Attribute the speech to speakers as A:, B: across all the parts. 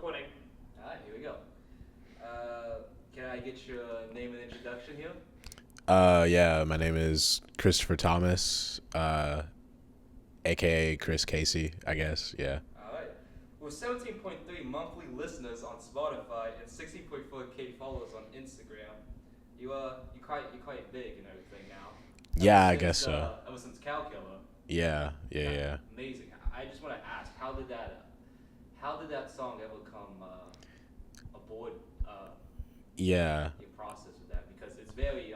A: recording.
B: Alright, here we go. Can I get your name and introduction here?
C: Yeah, my name is Christopher Thomas, aka Chris Casey, I guess. Yeah.
B: Alright. With 17.3 monthly listeners on Spotify and 16.4K followers on Instagram, you're quite big and everything now.
C: Yeah, I guess so.
B: Ever since Calcula.
C: Yeah.
B: Amazing. I just want to ask, how did that song ever come aboard
C: Yeah.
B: your process with that? Because it's very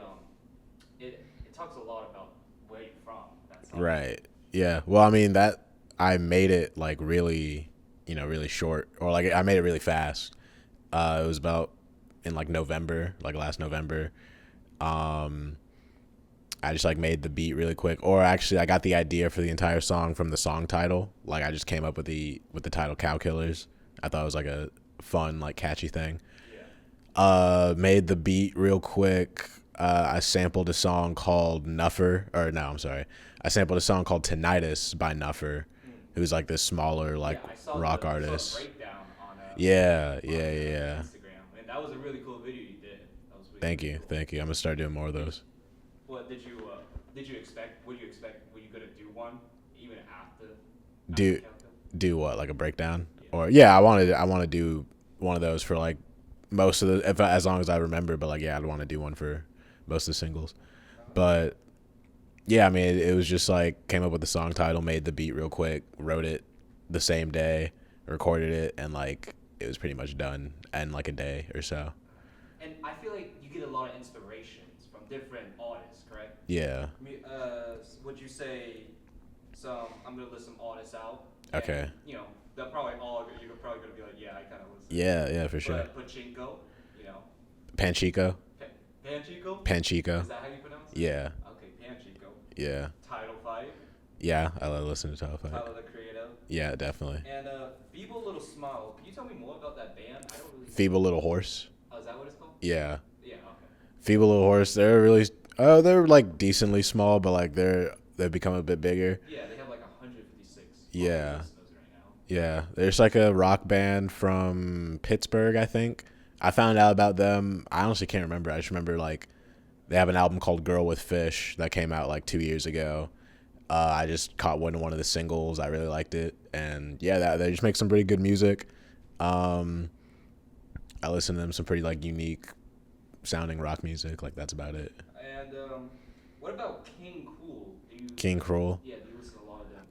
B: it talks a lot about where you're from. That song.
C: Right. Yeah. Well, I mean that I made it like really, really short, or like I made it really fast. It was about in like November, like last November. I just like made the beat really quick, or actually I got the idea for the entire song from the song title. Like I just came up with the title "Cow Killers." I thought it was like a fun, like catchy thing.
B: Yeah.
C: Made the beat real quick. I sampled a song called Nuffer, or no, I'm sorry. I sampled a song called Tinnitus by Nuffer, who's like this smaller like
B: Yeah, I saw
C: rock
B: I saw
C: artist.
B: a breakdown on
C: Yeah.
B: Instagram, and that was a really cool video you did. That was really,
C: Thank
B: really
C: you,
B: cool.
C: thank you. I'm gonna start doing more of those.
B: What did you expect? What do you expect? Were you gonna do one even after?
C: Do
B: Calcutta?
C: do what, like a breakdown?
B: Yeah.
C: Or yeah, I want to do one of those for like most of the, if as long as I remember. But like yeah, I'd want to do one for most of the singles. But yeah, I mean it was just like came up with the song title, made the beat real quick, wrote it the same day, recorded it, and like it was pretty much done in like a day or so.
B: And I feel like you get a lot of inspirations from different artists, correct?
C: Yeah.
B: Would you say some? I'm gonna list some artists out.
C: Okay.
B: And, they're probably all. You're probably gonna be like, yeah, I kind of listen.
C: Yeah, for sure.
B: But Pachinko,
C: Panchico.
B: Panchico.
C: Panchico.
B: Is that how you pronounce it?
C: Yeah.
B: Okay, Panchico.
C: Yeah.
B: Title 5.
C: Yeah, I listen to Title Five.
B: Tyler the Creator.
C: Yeah, definitely.
B: And Feeble Little Smile. Can you tell me more about that band? I don't really.
C: Feeble Little Horse.
B: Oh, is that what it's called?
C: Yeah.
B: Yeah. Okay.
C: Feeble Little Horse. They're like decently small, but like they've become a bit bigger.
B: Yeah, they have like 156.
C: Yeah.
B: listeners right now.
C: Yeah, there's like a rock band from Pittsburgh, I think. I found out about them. I honestly can't remember. I just remember like they have an album called "Girl with Fish" that came out like 2 years ago. I just caught one of the singles. I really liked it, and yeah, they just make some pretty good music. I listen to them, some pretty like unique sounding rock music. Like that's about it.
B: And what about King Cool?
C: King Cruel.
B: Yeah, do you listen to a lot of them?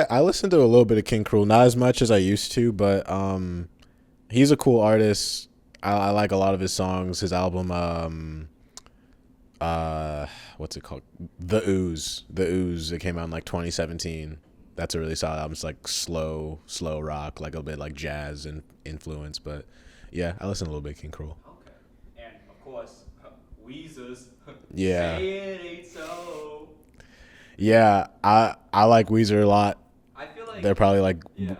C: I listened to a little bit of King Cruel, not as much as I used to, but he's a cool artist. I like a lot of his songs. His album, what's it called? The Ooze. It came out in like 2017. That's a really solid album. It's like slow rock, like a bit like jazz and influence. But yeah, I listen to a little bit of King Cruel.
B: Okay. And of course, Weezer's.
C: Yeah.
B: Say it ain't so.
C: Yeah, I like Weezer a lot.
B: I feel like
C: They're probably like
B: Yeah.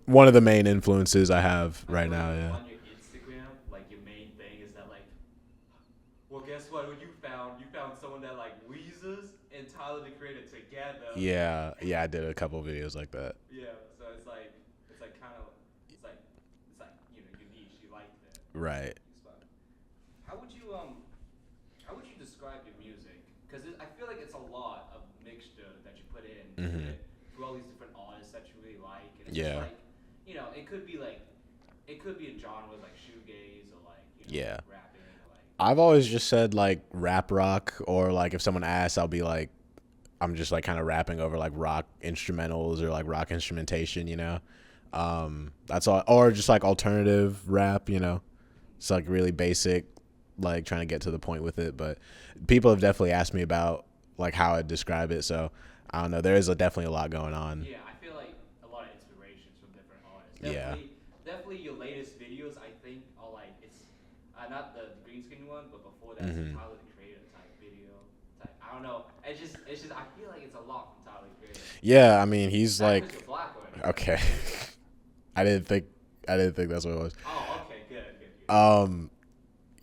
C: one of the main influences I have
B: I
C: right
B: feel
C: now.
B: like
C: Yeah.
B: on your Instagram, like your main thing is that like, well, guess what? What you found someone that like Weezer's and Tyler the Creator together.
C: Yeah, I did a couple videos like that.
B: Yeah. So it's like kind of it's like your niche. You like that.
C: Right.
B: Spot. How would you describe your music? Because I feel like it's a lot of mixture that you put in through all these different artists that you really like, and it's
C: Yeah.
B: just like it could be in genres like shoegaze or like
C: Yeah.
B: rapping or like
C: I've always just said like rap rock, or like if someone asks, I'll be like, I'm just like kind of rapping over like rock instrumentals or like rock instrumentation, That's all, or just like alternative rap, It's like really basic, like trying to get to the point with it. But people have definitely asked me about like how I'd describe it, so I don't know. There is definitely a lot going on.
B: yeah. I feel like a lot of inspirations from different artists.
C: Yeah.
B: Definitely your latest videos I think are like it's not the green screen one, but before that
C: Mhm.
B: it's Tyler the Creator type video. I don't know. It's just I feel like it's a lot from Tyler the Creator.
C: Yeah, I mean he's
B: Not 'cause
C: like
B: you're black or anything.
C: okay. I didn't think that's what it was.
B: Oh, okay, good.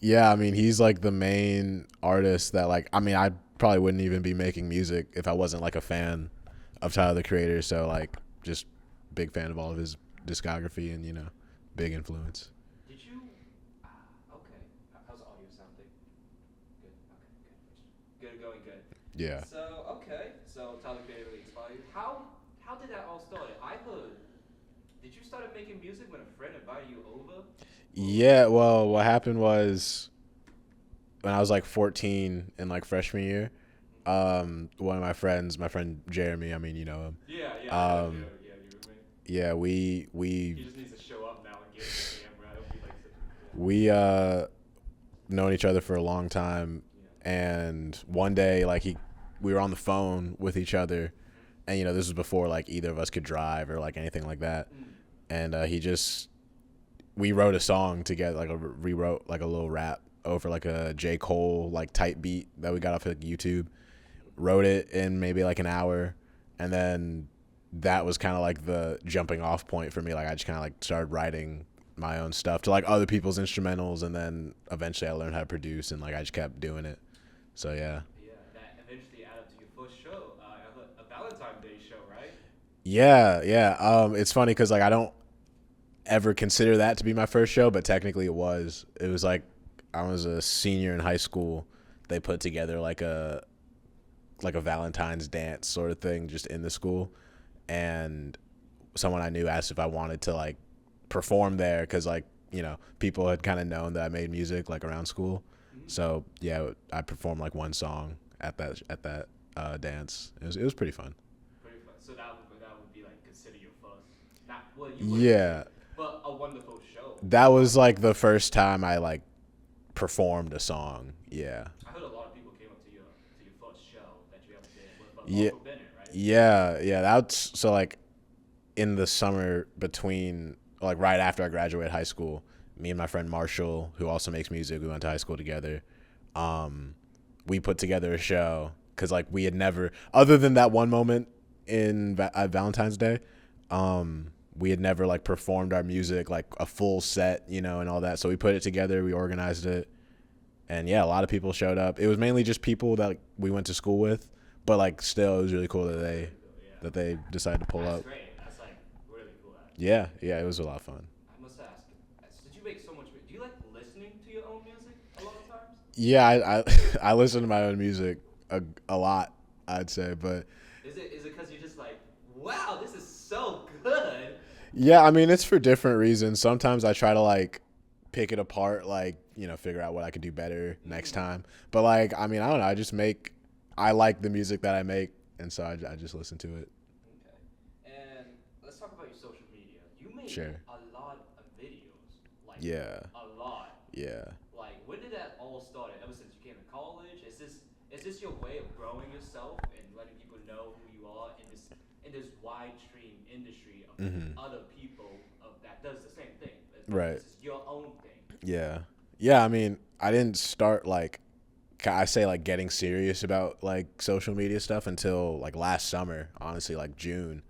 C: Yeah, I mean, he's like the main artist that like, I mean, I probably wouldn't even be making music if I wasn't like a fan of Tyler the Creator. So like, just big fan of all of his discography and big influence.
B: Did you? Okay. How's the audio sounding? Good. Okay. Good. Good. Going good.
C: Yeah.
B: So okay. So Tyler Creator really inspired you. How did that all start? I heard. Did you start making music when a friend invited you over?
C: Yeah, well, what happened was when I was like 14 in like freshman year, one of my friends, my friend Jeremy, I mean, you know him.
B: Yeah. Yeah. I know
C: Um,
B: you. Yeah. You roommate.
C: yeah,
B: He just needs to show up now and get the camera. It'll be like such a cool.
C: we known each other for a long time,
B: Yeah.
C: and one day like we were on the phone with each other, and you know this was before like either of us could drive or like anything like that,
B: Mm.
C: and we wrote a song together, like rewrote like a little rap over like a J. Cole like type beat that we got off like YouTube. Wrote it in maybe like an hour, and then that was kind of like the jumping off point for me. Like I just kind of like started writing my own stuff to like other people's instrumentals, and then eventually I learned how to produce, and like I just kept doing it. So yeah.
B: Yeah. That eventually added to your first show. A Valentine's Day show, right?
C: Yeah, yeah. It's funny because like I don't ever consider that to be my first show, but technically it was. It was like I was a senior in high school. They put together like a Valentine's dance sort of thing just in the school, and someone I knew asked if I wanted to like perform there because like you know people had kind of known that I made music like around school.
B: Mm-hmm.
C: So yeah, I performed like one song at that dance. It was pretty fun.
B: Pretty fun. So that would be like consider your first. Not well, you wouldn't
C: Yeah,
B: but a wonderful show.
C: that was like the first time I like performed a song. Yeah.
B: I heard a lot of people came up to your first show that you ever did with
C: Yeah.
B: Marshall Bennett, right?
C: Yeah. That's so like in the summer between like right after I graduated high school, me and my friend Marshall, who also makes music, we went to high school together. We put together a show because like we had never, other than that one moment in Valentine's Day, we had never like performed our music like a full set, you know, and all that. So we put it together, we organized it, and yeah, a lot of people showed up. It was mainly just people that like, we went to school with, but like still, it was really cool that
B: Yeah.
C: they decided to pull
B: That's
C: up.
B: great. That's like really cool.
C: Yeah, it was a lot of fun.
B: I must ask, did you make so much? Do you like listening to your own music a lot of times?
C: Yeah, I listen to my own music a lot, I'd say, but
B: Is it because you're just like, wow, this is so good?
C: yeah, I mean it's for different reasons. Sometimes I try to like pick it apart, like you know, figure out what I could do better next time. But like, I mean, I don't know. I like the music that I make, and so I just listen to it.
B: Okay. And let's talk about your social media. You make
C: Sure.
B: a lot of videos. Like
C: Yeah,
B: a lot.
C: yeah.
B: Like when did that all start? Ever since you came to college? Is this your way of growing yourself and letting people know who you are in this wide stream industry of other people that does the same thing?
C: Right.
B: This is your own thing.
C: Yeah. I mean, I didn't start like I say like getting serious about like social media stuff until like last summer, honestly, like June.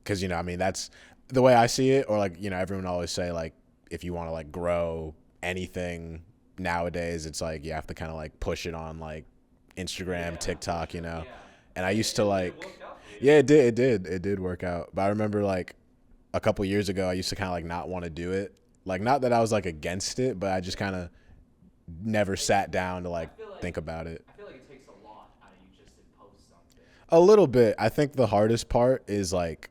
C: Cause you know, I mean, that's the way I see it, or like, you know, everyone always say like, if you want to like grow anything nowadays, it's like, you have to kind of like push it on like Instagram,
B: Yeah,
C: TikTok,
B: for
C: you
B: sure,
C: know?
B: yeah.
C: And I used to
B: It
C: like,
B: worked out for you.
C: yeah, it did work out. But I remember like a couple years ago, I used to kind of like not want to do it. Like, not that I was like against it, but I just kind of never sat down to like
B: I feel like
C: think about it.
B: I feel like it takes a lot out of you just to post something.
C: A little bit. I think the hardest part is like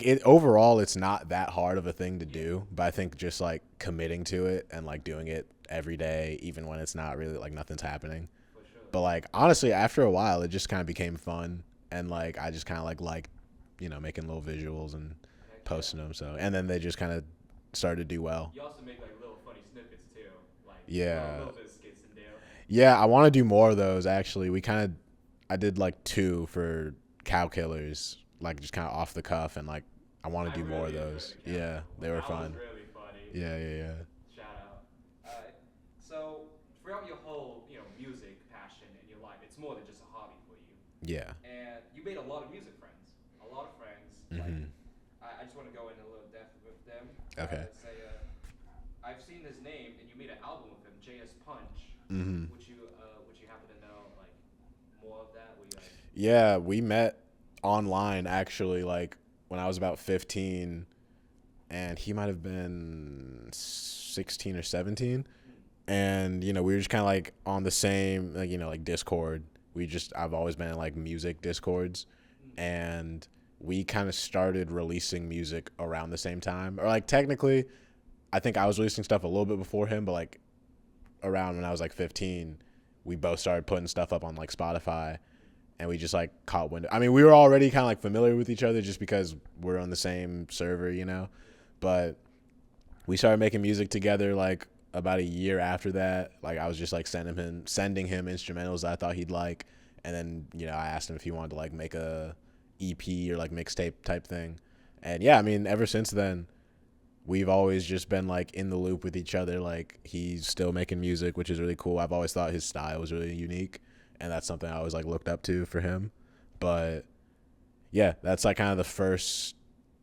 C: it overall it's not that hard of a thing to do, but I think just like committing to it and like doing it every day even when it's not really like nothing's happening.
B: For sure.
C: But like honestly after a while it just kind of became fun, and like I just kind of like you know making little visuals and posting them, so and then they just kind of started to do well.
B: You also make like little funny snippets too, like
C: Yeah.
B: a little bit of skits in there.
C: Yeah, I want to do more of those actually. I did like 2 for Cow Killers, like just kind of off the cuff, and like I want to do more of
B: really
C: those.
B: enjoyed the
C: Yeah, they were
B: That
C: fun.
B: was really funny.
C: Yeah.
B: Shout out. Alright. So throughout your whole, music passion in your life, it's more than just a hobby for you.
C: Yeah.
B: And you made a lot of music friends. A lot of friends.
C: Mhm.
B: Like, I just want to go in a little depth with them.
C: Okay.
B: I've seen his name, and you made an album with him, JS Punch.
C: Mhm.
B: Would you happen to know like more of that? Were you like,
C: Yeah, we met online actually like when I was about 15. and he might have been 16 or 17. And we were just kind of like on the same, like, like Discord. I've always been in like music Discords, and we kind of started releasing music around the same time. Or like technically, I think I was releasing stuff a little bit before him, but like around when I was like 15, we both started putting stuff up on like Spotify, and we just like caught wind. I mean, we were already kind of like familiar with each other just because we're on the same server. But we started making music together like about a year after that. Like I was just like sending him instrumentals that I thought he'd like, and then I asked him if he wanted to like make a EP or like mixtape type thing. And yeah, I mean, ever since then, we've always just been like in the loop with each other. Like he's still making music, which is really cool. I've always thought his style was really unique, and that's something I always like looked up to for him. But yeah, that's like kind of the first,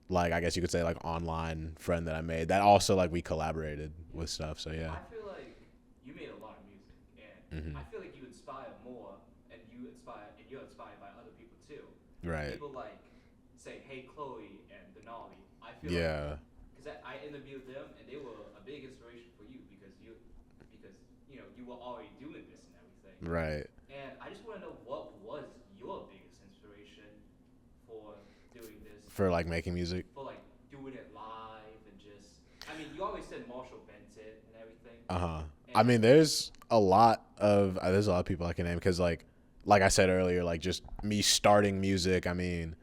C: like, I guess you could say like online friend that I made that also like we collaborated with stuff. So yeah.
B: I feel like you made a lot of music, and I feel like you inspire more, and you're inspired by other people too.
C: Right.
B: People like say, "Hey, Chloe and Denali." I feel
C: Yeah.
B: because I interviewed them, and they were a big inspiration for you because you were already doing this and everything.
C: Right.
B: And I just want to know, what was your biggest inspiration for doing this?
C: For like making music.
B: For like doing it live and just, I mean, you always said Marshall Benton and everything.
C: I mean, there's a lot of people I can name because like I said earlier, like just me starting music. I mean,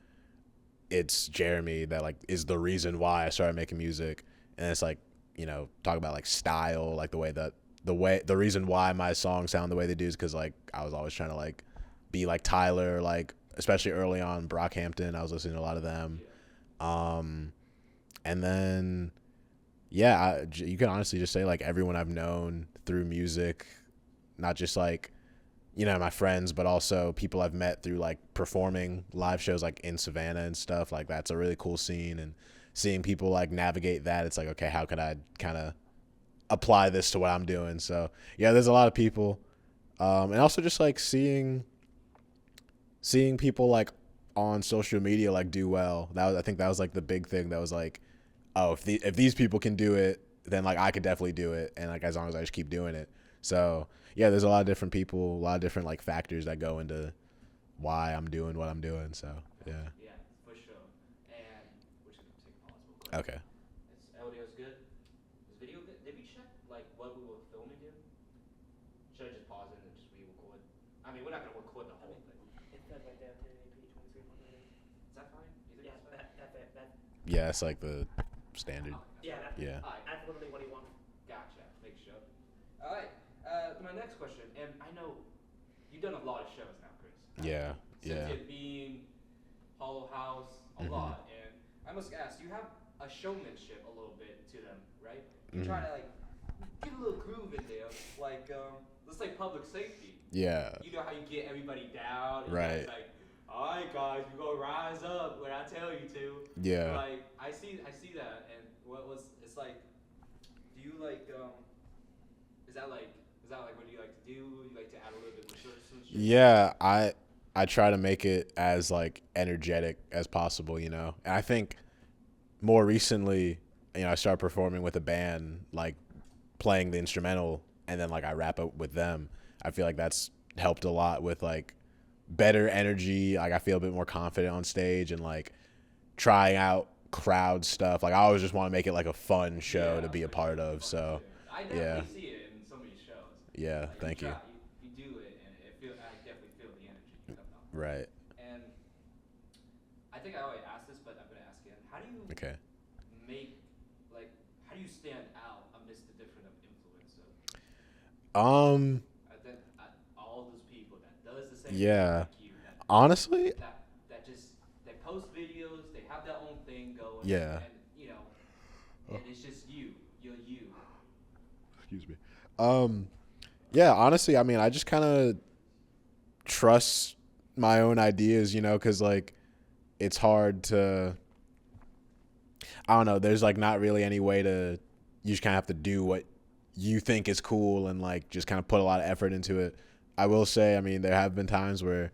C: it's Jeremy that like is the reason why I started making music, and it's like talk about like style, like the reason why my songs sound the way they do is because like I was always trying to like be like Tyler, like especially early on Brockhampton. I was listening to a lot of them, and then yeah, you can honestly just say like everyone I've known through music, not just like my friends, but also people I've met through like performing live shows like in Savannah and stuff. Like that's a really cool scene, and seeing people like navigate that, it's like, okay, how could I kind of apply this to what I'm doing? So yeah, there's a lot of people, and also just like seeing people like on social media like do well. I think that was like the big thing. That was like, oh, if these people can do it, then like I could definitely do it, and like as long as I just keep doing it. So yeah, there's a lot of different people, a lot of different like factors that go into why I'm doing what I'm doing. So yeah.
B: Yeah, for sure. And we're just gonna take a pause real quick.
C: Okay.
B: Audio's good. Is video good? Did we check like what we were filming here? Should I just pause it and just re-record? I mean, we're not gonna record the whole thing.
A: It says right there 1080p 23.9.
B: Is that fine? You think
A: Yeah,
B: that's fine?
A: that.
C: Yeah, it's like the standard.
A: Yeah,
C: Yeah.
B: Alright,
A: that's literally what he wants.
B: gotcha. Make sure. Alright, my next question, and I know you've done a lot of shows now, Chris.
C: Yeah.
B: Sentient Being, Hollow House, a lot. And I must ask, you have a showmanship a little bit to them, right? You try to like get a little groove in there, like let's say Public Safety.
C: Yeah.
B: You know how you get everybody down, and
C: Right.
B: it's like, all right, guys, we gonna rise up when I tell you to.
C: Yeah.
B: Like I see that, and it's like, do you like is that like what you like to do? You like to add a little bit more shit?
C: Yeah, I try to make it as like energetic as possible, and I think more recently, I started performing with a band, like playing the instrumental, and then like I rap up with them. I feel like that's helped a lot with like better energy. Like I feel a bit more confident on stage, and like trying out crowd stuff. Like I always just want to make it like a fun show to be a part of. So
B: I definitely see it in so many shows.
C: yeah,
B: Like,
C: thank you.
B: You do it, and I definitely feel the energy you come out.
C: Right.
B: And I think I already asked this, but I'm gonna ask again. How do you
C: Okay.
B: how do you stand out amidst the different influences? All those people that does the same
C: Yeah.
B: thing like you.
C: Honestly,
B: That just they post videos, they have their own thing going.
C: Yeah.
B: And and it's just you. You're you.
C: excuse me. Yeah, honestly, I mean, I just kind of trust my own ideas, because like it's hard to, I don't know, there's like not really any way to, you just kind of have to do what you think is cool and like just kind of put a lot of effort into it. I will say, I mean, there have been times where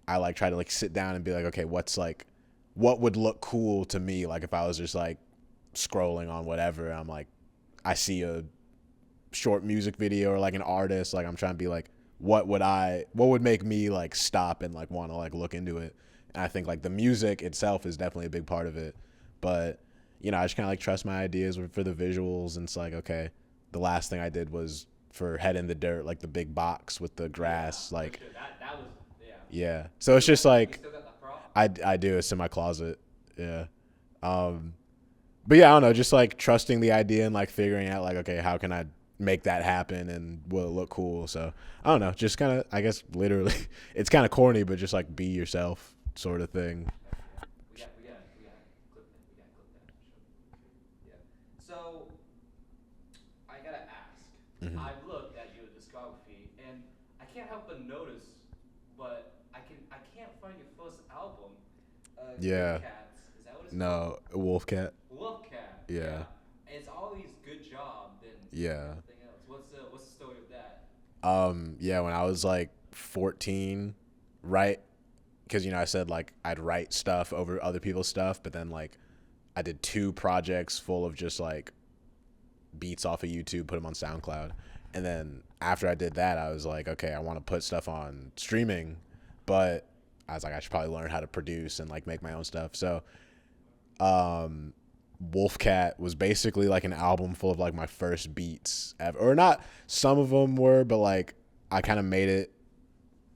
C: I like try to like sit down and be like, okay, what would look cool to me? Like if I was just like scrolling on whatever. I'm like, I see a short music video or like an artist, like I'm trying to be like, what would make me like stop and like want to like look into it. And I think like the music itself is definitely a big part of it, but I just kind of like trust my ideas for the visuals, and it's like, okay, the last thing I did was for Head in the Dirt, like the big box with the grass,
B: Yeah,
C: like
B: for sure. That was
C: yeah, so it's just
B: You
C: like
B: still got that prop?
C: I do, it's in my closet. Yeah. But yeah, I don't know, just like trusting the idea and like figuring out like, okay, how can I make that happen and will it look cool? So I don't know, just kind of, I guess literally, it's kind of corny, but just like be yourself sort of thing.
B: We got clip that. Yeah. So I gotta ask.
C: Mhm.
B: I've looked at your discography and I can't help but notice, but I can't find your first album.
C: Yeah.
B: Good Cats. Is that what it's
C: No, Wolfcat.
B: called? Wolfcat.
C: Yeah.
B: It's always good job than
C: Yeah.
B: anything else. What's the story of that?
C: Yeah, when I was like 14, right? Because I said like I'd write stuff over other people's stuff, but then like I did 2 projects full of just like beats off of YouTube, put them on SoundCloud, and then after I did that, I was like, okay, I want to put stuff on streaming, but I was like, I should probably learn how to produce and like make my own stuff. So, Wolfcat was basically like an album full of like my first beats ever, or not. Some of them were, but like I kind of made it,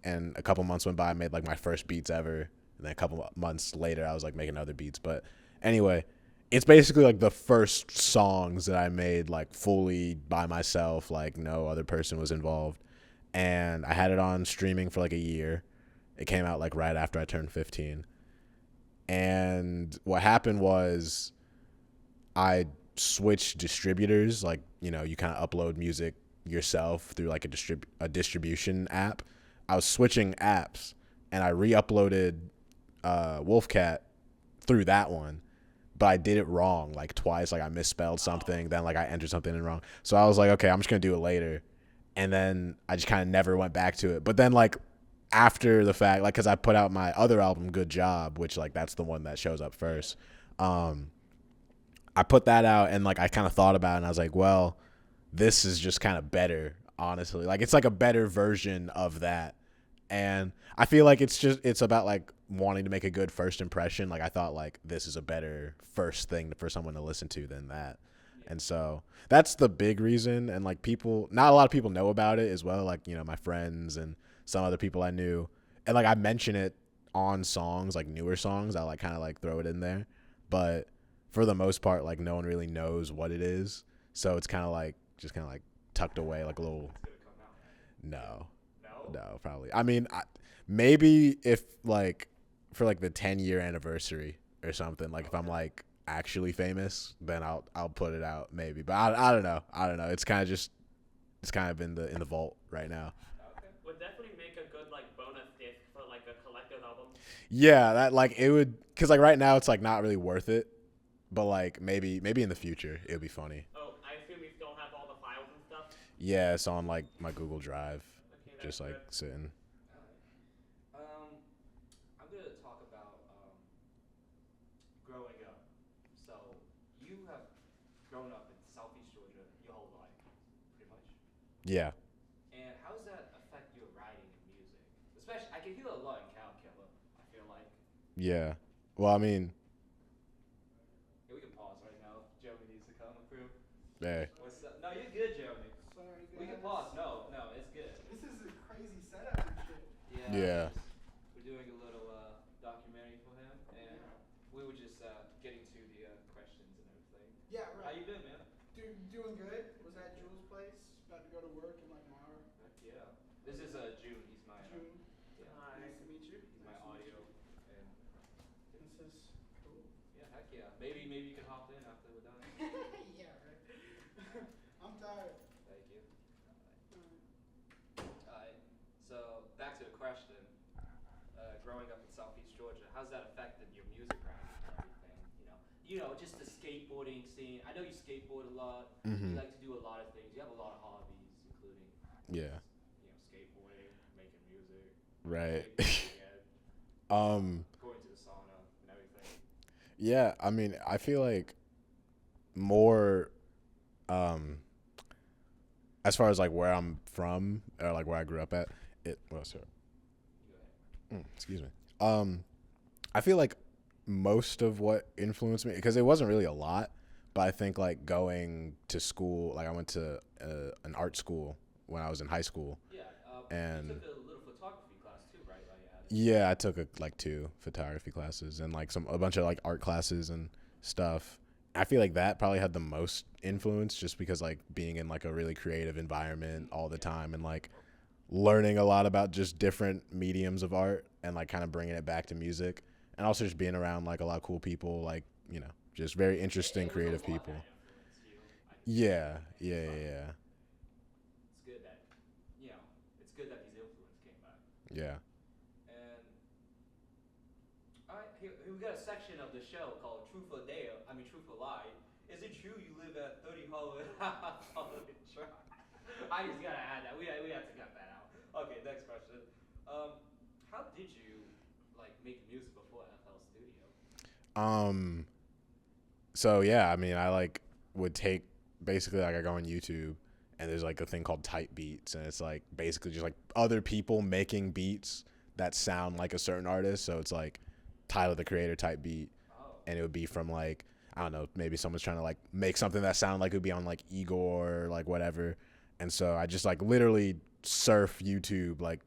C: and a couple months went by, I made like my first beats ever, and then a couple months later, I was like making other beats. But anyway, it's basically like the first songs that I made like fully by myself, like no other person was involved, and I had it on streaming for like a year. It came out like right after I turned 15, and what happened was I switched distributors. Like, you kind of upload music yourself through like a distribution app. I was switching apps, and I re-uploaded Wolfcat through that one, but I did it wrong like twice. Like I misspelled something, then like I entered something in wrong. So I was like, okay, I'm just gonna do it later, and then I just kind of never went back to it. But then like after the fact, like, because I put out my other album, Good Job, which like that's the one that shows up first. I put that out, and like I kind of thought about it, and I was like, well, this is just kind of better, honestly. Like it's like a better version of that. And I feel like it's about like wanting to make a good first impression. Like I thought like this is a better first thing for someone to listen to than that. And so that's the big reason. And like not a lot of people know about it as well. Like, my friends and some other people I knew. And like I mention it on songs, like newer songs. I like kind of like throw it in there. But for the most part, like no one really knows what it is. So it's kind of like tucked away, like a little.
B: It's gonna come out.
C: No.
B: No?
C: No, probably. I mean, maybe if like for like the 10-year anniversary or something, like if I'm like actually famous, then I'll put it out maybe. But I don't know. It's kind of in the vault right now.
B: Okay.
A: Would definitely make a good like bonus disc for like a collective album.
C: Yeah, that like it would, cuz like right now it's like not really worth it, but like maybe in the future it would be funny.
A: Oh, I assume you still have all the files and stuff.
C: Yeah, it's on like my Google Drive,
A: Okay, that's
C: just like
A: good.
C: sitting.
B: I'm gonna talk about growing up. So you have grown up in Southeast Georgia your whole life, pretty much.
C: Yeah.
B: And how does that affect your writing and music? Especially, I can hear a lot in Cow Killer. I feel like.
C: Yeah. Well, I mean,
B: Yeah, we can pause right now. If Jeremy needs to come through.
C: hey.
B: What's up? No, you're good, Jeremy.
D: Sorry, guys.
B: We can pause. No, it's good.
D: This is a crazy setup and shit.
C: Yeah.
B: We're doing a little documentary for him, and we were just getting to the questions and everything.
D: Yeah,
B: How
D: right.
B: you been, man?
D: Doing good. Was at Jules' place. About to go to work in like an hour.
B: Heck yeah. This is June. He's my
D: June.
B: yeah.
A: Hi.
D: Nice to meet you.
B: He's my
D: Nice to meet
B: audio,
D: you.
B: and
D: This is cool.
B: yeah, heck yeah. Maybe you can hop in after we're done.
D: Yeah, right. I'm tired.
B: Thank you. Alright. So back to the question. Growing up in Southeast Georgia, how's that affected your music writing and everything? Just the skateboarding scene. I know you skateboard a lot.
C: Mhm.
B: You like to do a lot of things. You have a lot of hobbies, including
C: Yeah.
B: skateboarding, making music,
C: Right.
B: skateboarding again, going to the sauna and everything.
C: Yeah, I mean, I feel like more as far as like where I'm from or like where I grew up at. It well, sorry. Excuse me. I feel like most of what influenced me, because it wasn't really a lot, but I think like going to school, like I went to an art school when I was in high school.
B: Yeah.
C: And
B: you took a little photography class too, right? Like,
C: yeah, I took like 2 photography classes and like a bunch of like art classes and stuff. I feel like that probably had the most influence just because like being in like a really creative environment all the time and like learning a lot about just different mediums of art and like kind of bringing it back to music, and also just being around like a lot of cool people, like, you know, just very interesting, creative people. Yeah, yeah, yeah, yeah.
B: It's good that, it's good that these influences came back.
C: Yeah.
B: And all right, here we got a section of the show called Truth or Dare. I mean, Truth or Lie. Is it true you live at 30 Hollywood Drive? I just gotta add that. We have to cut that out. Okay, next question. How did you like make music before FL Studio?
C: So yeah, I mean, I like would take basically like I go on YouTube and there's like a thing called type beats, and it's like basically just like other people making beats that sound like a certain artist. So it's like Tyler the Creator type beat, and it would be from like, I don't know, maybe someone's trying to like make something that sounded like it would be on like Igor or like whatever. And so I just like literally surf YouTube, like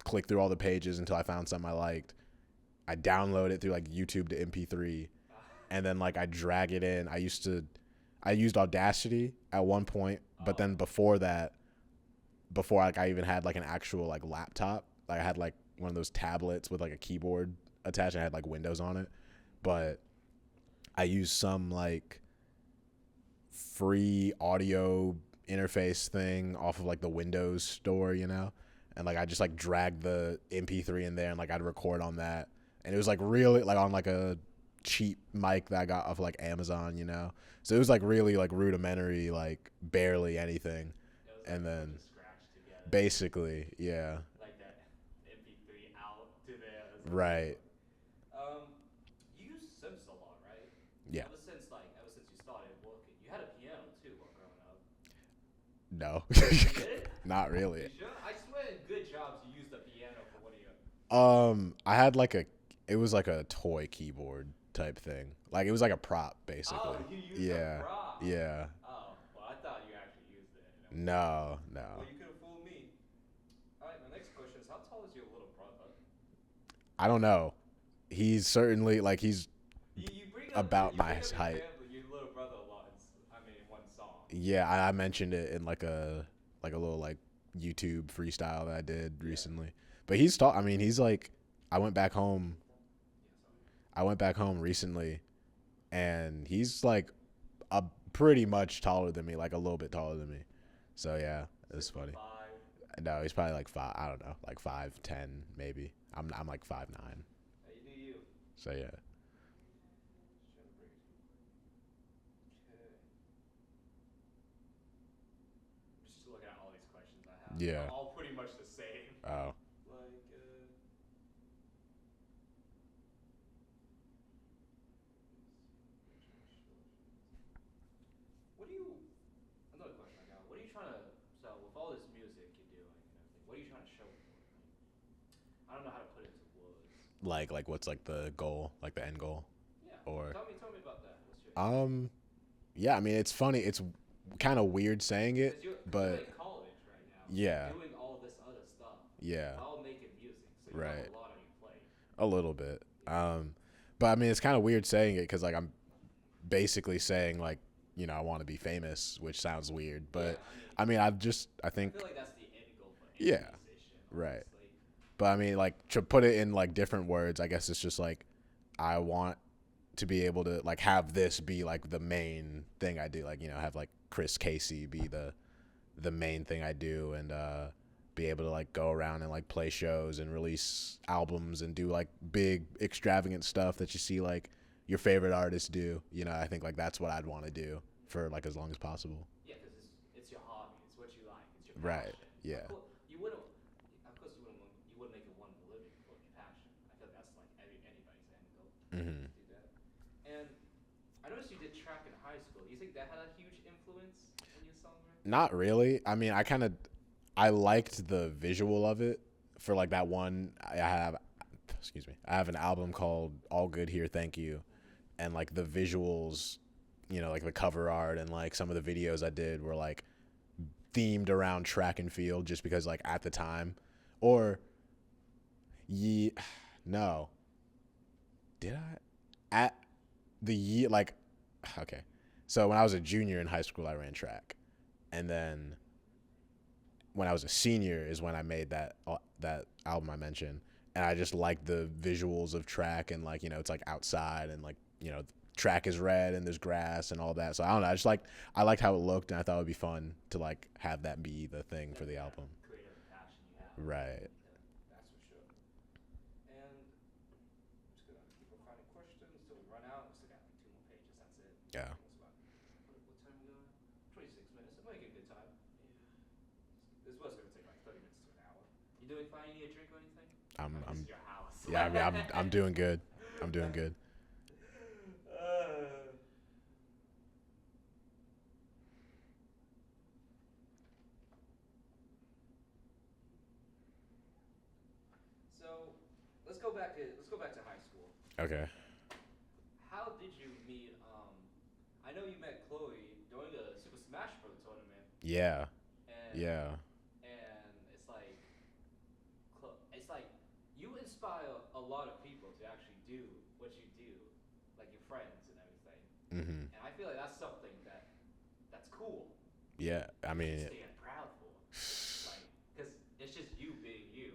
C: click through all the pages until I found something I liked. I download it through like YouTube to MP3, and then like I drag it in. I used Audacity at one point, but then before that, before like I even had like an actual like laptop, like I had like one of those tablets with like a keyboard attached. I had like Windows on it, but I used some like free audio interface thing off of like the Windows store, you know? And like I just like dragged the MP3 in there and like I'd record on that. And it was like really like on like a cheap mic that I got off like Amazon, you know? So it was like really like rudimentary, like barely anything. And then basically, yeah.
B: Like that MP3 out to there.
C: Right.
B: You use Sims a lot, right?
C: Yeah.
B: Ever since you started working, you had a piano too while growing up.
C: No.
B: You did?
C: Not really.
B: You sure? I swear in good jobs you used the piano for one of your.
C: I had like it was like a toy keyboard type thing. Like it was like a prop basically.
B: Oh, you used
C: Yeah.
B: a prop.
C: Yeah.
B: Oh, well, I thought you actually used it.
C: No.
B: Well, you could have fooled me. All right, my next question is, how tall is your little brother?
C: I don't know. He's certainly like he's
B: You bring
C: about
B: you
C: my
B: bring up
C: height.
B: your little brother a lot. In one song.
C: Yeah, I mentioned it in like a little like YouTube freestyle that I did recently. But he's tall. I mean, he's like I went back home recently, and he's like a pretty much taller than me, like a little bit taller than me. So yeah, it's funny.
B: 5.
C: No, he's probably like 5. I don't know, like 5'10" maybe. I'm like 5'9".
B: Hey, you do you.
C: So yeah.
B: Just looking at all these questions I have.
C: Yeah.
B: They're all pretty much the same.
C: Oh.
B: Like, what do you? Another question I got. What are you trying to? So with all this music you're doing and everything, what are you trying to show for it? I don't know how to put it into words.
C: Like what's like the goal, like the end goal?
B: Yeah.
C: Or
B: tell me about that. What's your?
C: Yeah, I mean, it's funny. It's kind of weird saying it,
B: 'Cause you're
C: but
B: in college right now. So
C: yeah.
B: you're doing all this other stuff.
C: Yeah.
B: While making music, so you
C: Right.
B: have a lot on your plate.
C: A little bit. But I mean, it's kind of weird saying it because like I'm basically saying like, you know, I want to be famous, which sounds weird, but
B: Yeah,
C: I mean, I
B: feel
C: think
B: like that's the end goal for any
C: Yeah.
B: musician.
C: Right.
B: Honestly.
C: But I mean, like to put it in like different words, I guess it's just like I want to be able to like have this be like the main thing I do, like, you know, have like Chris Casey be the main thing I do, and be able to like go around and like play shows and release albums and do like big extravagant stuff that you see like your favorite artists do. You know, I think like that's what I'd want to do for like as long as possible.
B: Yeah, because it's your hobby. It's what you like. It's your
C: Right.
B: passion.
C: Yeah.
B: Of course, you wouldn't make it one living for your passion. I feel like that's like anybody's end goal.
C: Mhm.
B: Do that. And I noticed you did track in high school. Do you think that had a huge influence in your songwriting?
C: Not really. I mean, I liked the visual of it for like that one. Excuse me. I have an album called All Good Here, Thank You, and like the visuals, like the cover art and like some of the videos I did were like themed around track and field, just because like at the time, or no, did I at the year like okay, so when I was a junior in high school, I ran track, and then when I was a senior is when I made that album I mentioned, and I just liked the visuals of track, and like it's like outside, and like track is red and there's grass and all that. So I don't know. I liked how it looked, and I thought it would be fun to like have that be the thing for the album.
B: Creative passion you have.
C: Right.
B: That's for sure. And I'm just gonna keep on finding questions till we run out. We still got like 2 more pages. That's it.
C: Yeah.
B: What time are we on? 26 minutes. I'm making good time. This was gonna take like 30 minutes to an hour. You doing fine? You need a drink or anything? I mean, this is your house.
C: Yeah. I mean, I'm doing good. I'm doing good.
B: So let's go back to high school.
C: Okay.
B: How did you meet? I know you met Chloe during the Super Smash Bros. Tournament.
C: Yeah.
B: And,
C: Yeah.
B: And it's like you inspire a lot of people to actually do what you do, like your friends and everything.
C: Mhm.
B: And I feel like that's something that's cool.
C: Yeah. I mean.
B: To stand proud for, like, because it's just you being you,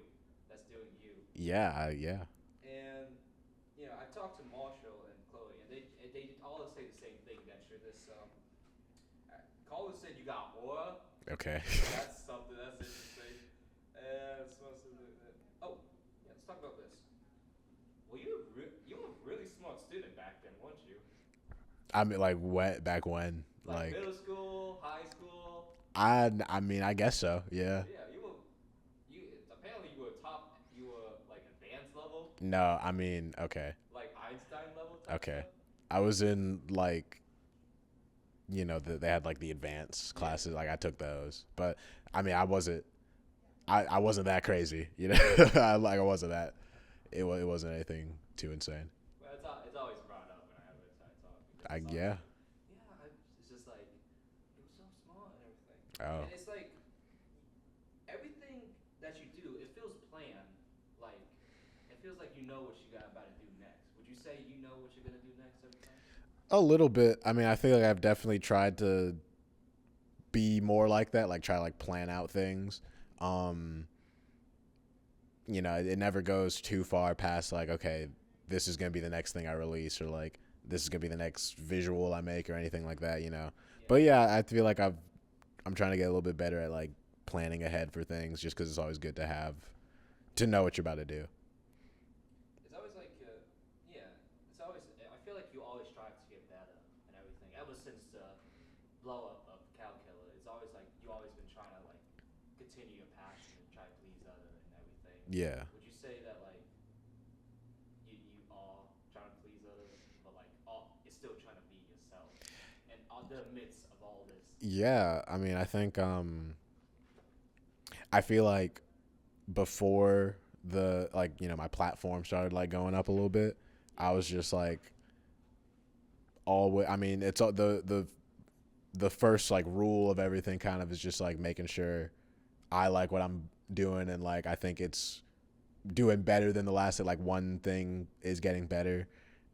B: that's doing you.
C: Yeah. Yeah.
B: And I talked to Marshall and Chloe, and they all say the same thing. That you're this. Colin said you got aura.
C: Okay.
B: That's something that's interesting. And oh, yeah, let's talk about this. Well, you were a really smart student back then, weren't you?
C: I mean, like what back when?
B: Like middle school, high school.
C: I mean, I guess so. Yeah.
B: Yeah, apparently you were top. You were like advanced level.
C: No, I mean, okay.
B: Like Einstein level. Type
C: Okay.
B: Stuff?
C: I was in like, they had like the advanced classes. Like I took those, but I mean, I wasn't that crazy. I wasn't that. It wasn't anything too insane.
B: Well, it's always brought up when I have a side talk.
C: Yeah.
B: Yeah, it's just like it was so smart and everything.
C: Oh.
B: And it's like everything that you do, it feels planned. Like it feels like you know what you got about to do next. Would you say you know what you're gonna do next every time?
C: A little bit. I mean, I feel like I've definitely tried to be more like that, like try to like plan out things. It never goes too far past like, okay, this is gonna be the next thing I release, or like this is gonna be the next visual I make, or anything like that.
B: Yeah.
C: But yeah, I feel like I'm trying to get a little bit better at like planning ahead for things, just because it's always good to know what you're about to do.
B: It's always like, I feel like you always strive to get better and everything. Ever since the blow up of Cow Killer, it's always like you always been trying to like continue your passion and try to please others and everything.
C: Yeah.
B: Would you say that like you are trying to please others, but like you're still trying to be yourself, and on the midst of all this?
C: Yeah, I mean, I think I feel like before the like my platform started like going up a little bit, I was just like I mean, it's the first like rule of everything kind of is just like making sure I like what I'm doing, and like I think it's doing better than the last, like one thing is getting better.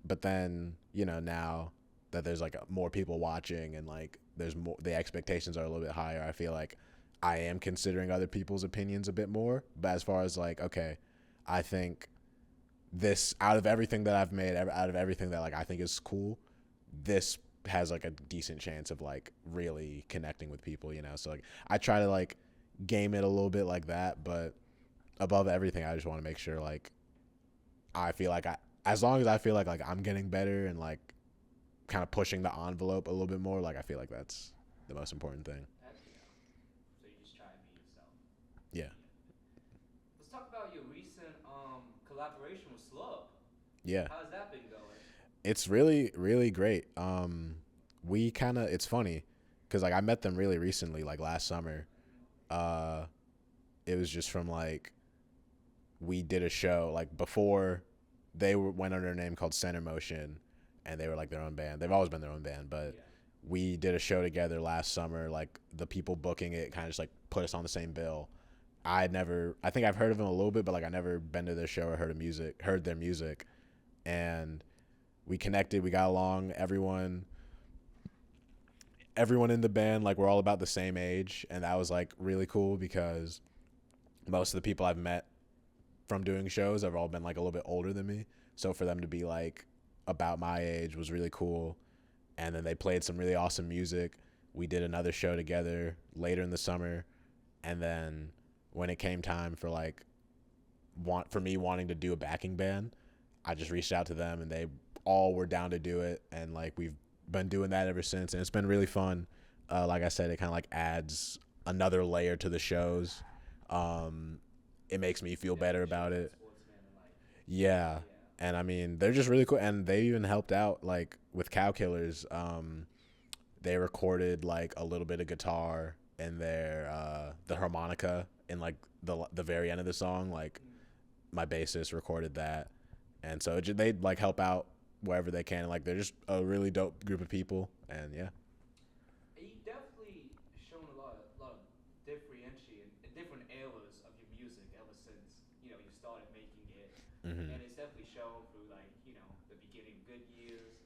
C: But then now that there's like more people watching, and like there's more, the expectations are a little bit higher, I feel like I am considering other people's opinions a bit more. But as far as like, okay, I think this, out of everything that I've made, out of everything that like I think is cool, this has like a decent chance of like really connecting with people, so like I try to like game it a little bit like that. But above everything, I just want to make sure like I feel like as long as I feel like I'm getting better and like kind of pushing the envelope a little bit more, like I feel like that's the most important thing.
B: So you just try and be yourself.
C: Yeah.
B: Let's talk about your recent collaboration with Slug.
C: Yeah.
B: How's that been going?
C: It's really, really great. we kind of, it's funny because like I met them really recently, like last summer. Uh, it was just from like we did a show like before went under a name called Center Motion, and they were like their own band. They've always been their own band, but we did a show together last summer. Like the people booking it kind of just like put us on the same bill. I think I've heard of them a little bit, but like I never been to their show or heard their music, and we connected. We got along. Everyone in the band, like we're all about the same age, and that was like really cool because most of the people I've met from doing shows have all been like a little bit older than me. So for them to be like about my age was really cool. And then they played some really awesome music. We did another show together later in the summer, and then when it came time for like for me wanting to do a backing band, I just reached out to them and they all were down to do it, and like we've been doing that ever since, and it's been really fun. Like I said, it kind of like adds another layer to the shows. It makes me feel better about it. Yeah. And I mean, they're just really cool, and they even helped out like with Cow Killers. They recorded like a little bit of guitar in their the harmonica in like the very end of the song. Like my bassist recorded that, and so they like help out wherever they can. Like they're just a really dope group of people, and yeah.
B: You definitely shown a lot of different eras of your music ever since you started making it,
C: Mm-hmm.
B: and it's definitely shown through like the beginning good years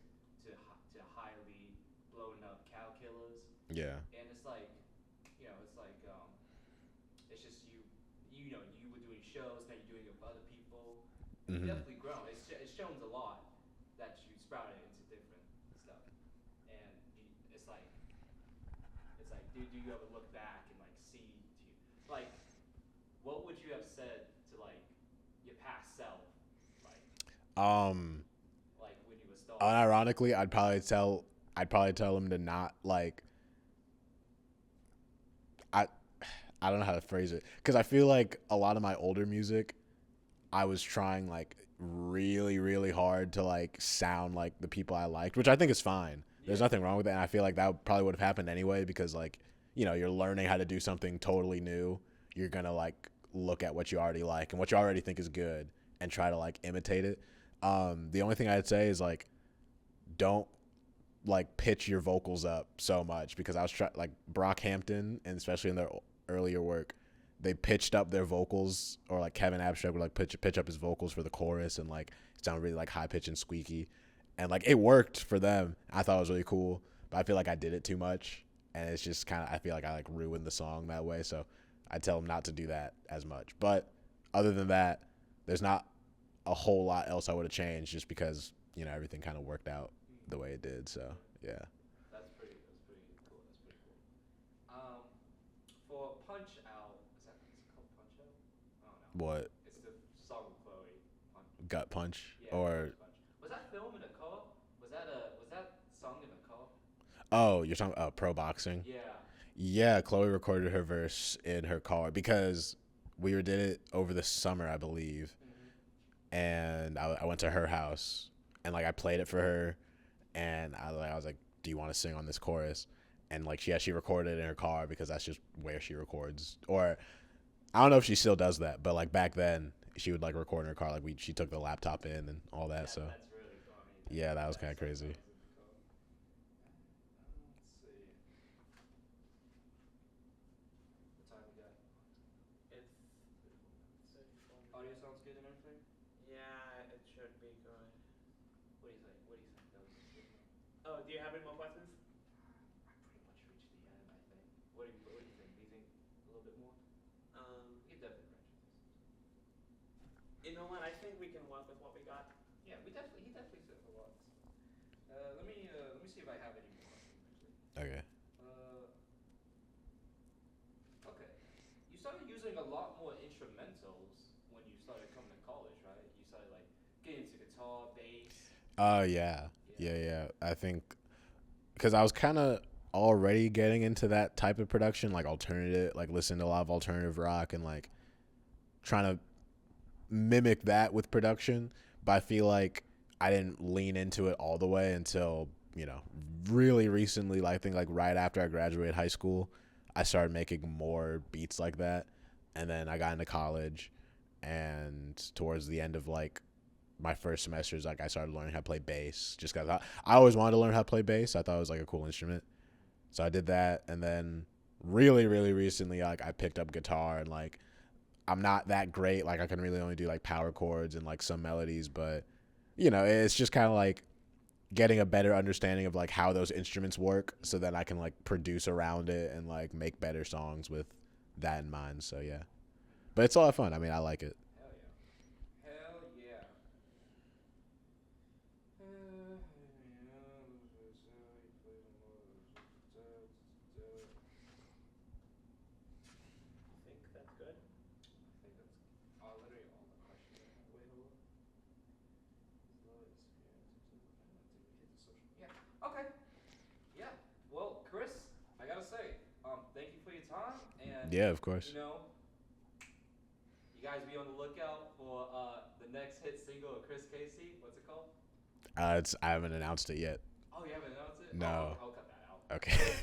B: to highly blown up Cow Killers,
C: Yeah.
B: and it's like it's just you were doing shows, now you're doing it for other people.
C: Mm-hmm.
B: You've definitely grown. It's shown a lot that you sprouted into different stuff, and it's like do you ever look back and like see like what would you have said to like your past self, like when you were starting?
C: Unironically, I'd probably tell him to not like. I don't know how to phrase it, because I feel like a lot of my older music, I was trying like really, really hard to like sound like the people I liked, which I think is fine. There's nothing wrong with that, and I feel like that probably would have happened anyway, because like you're learning how to do something totally new. You're gonna like look at what you already like and what you already think is good and try to like imitate it. The only thing I'd say is like don't like pitch your vocals up so much, because I was like Brockhampton, and especially in their earlier work, they pitched up their vocals, or like Kevin Abstract would like pitch up his vocals for the chorus, and like it sounded really like high pitched and squeaky, and like it worked for them. I thought it was really cool, but I feel like I did it too much, and it's just kind of, I feel like I like ruined the song that way. So I tell them not to do that as much. But other than that, there's not a whole lot else I would have changed, just because everything kind of worked out the way it did. So yeah.
B: That's pretty cool. For Punch Out, is it called Punch Out? I don't know.
C: What?
B: It's the song with Chloe.
C: Gut Punch?
B: Yeah,
C: Or
B: Punch. Was that film in a car? Was that song in a car?
C: oh, you're talking about pro boxing?
B: Yeah.
C: Yeah, Chloe recorded her verse in her car because we did it over the summer, I believe.
B: Mm-hmm.
C: And I went to her house, and like I played it for her, and I was like, "Do you want to sing on this chorus?" And like she recorded it in her car, because that's just where she records. Or I don't know if she still does that, but like back then she would like record in her car. Like she took the laptop in and all that. So
B: That's really funny.
C: yeah, that was kind of crazy.
B: Let's see. What time we got?
A: It's
B: Audio sounds good and everything?
A: yeah, it should be good.
B: What do you think? That was good enough.
A: Oh, do you have any more questions?
B: I pretty much reached the end, I think. What do you think? Do you think a little bit more? We could definitely branch this.
A: You know what? I think we can work with what we got.
B: Yeah, he definitely said a lot. Let me see if I have any more questions actually.
C: Okay.
B: Okay. You started using a lot more instrumentals when you started coming to college, right? You started like getting into guitar, bass.
C: Yeah. I think because I was kind of already getting into that type of production, like alternative, like listening to a lot of alternative rock and like trying to mimic that with production. But I feel like I didn't lean into it all the way until you know, really recently, like, I think like right after I graduated high school, I started making more beats like that. And then I got into college, and towards the end of like my first semesters, like I started learning how to play bass just because I always wanted to learn how to play bass. I thought it was like a cool instrument. So I did that, and then really, really recently, like I picked up guitar, and like I'm not that great. Like I can really only do like power chords and like some melodies, but you know, it's just kind of like getting a better understanding of like how those instruments work, so that I can like produce around it and like make better songs with that in mind. So yeah, but it's a lot of fun. I mean, I like it.
B: Hell yeah. Hell yeah.
A: I think that's good.
B: I think that's literally all the questions I have. Wait, hold on. Yeah. Okay. Yeah. Well, Chris, I gotta say, thank you for your time, and
C: Yeah, of course.
B: you know, you guys be on the lookout for the next hit single of Chris Casey. What's it called?
C: I haven't announced it yet.
B: Oh, you haven't announced it?
C: No.
B: I'll cut that out.
C: Okay.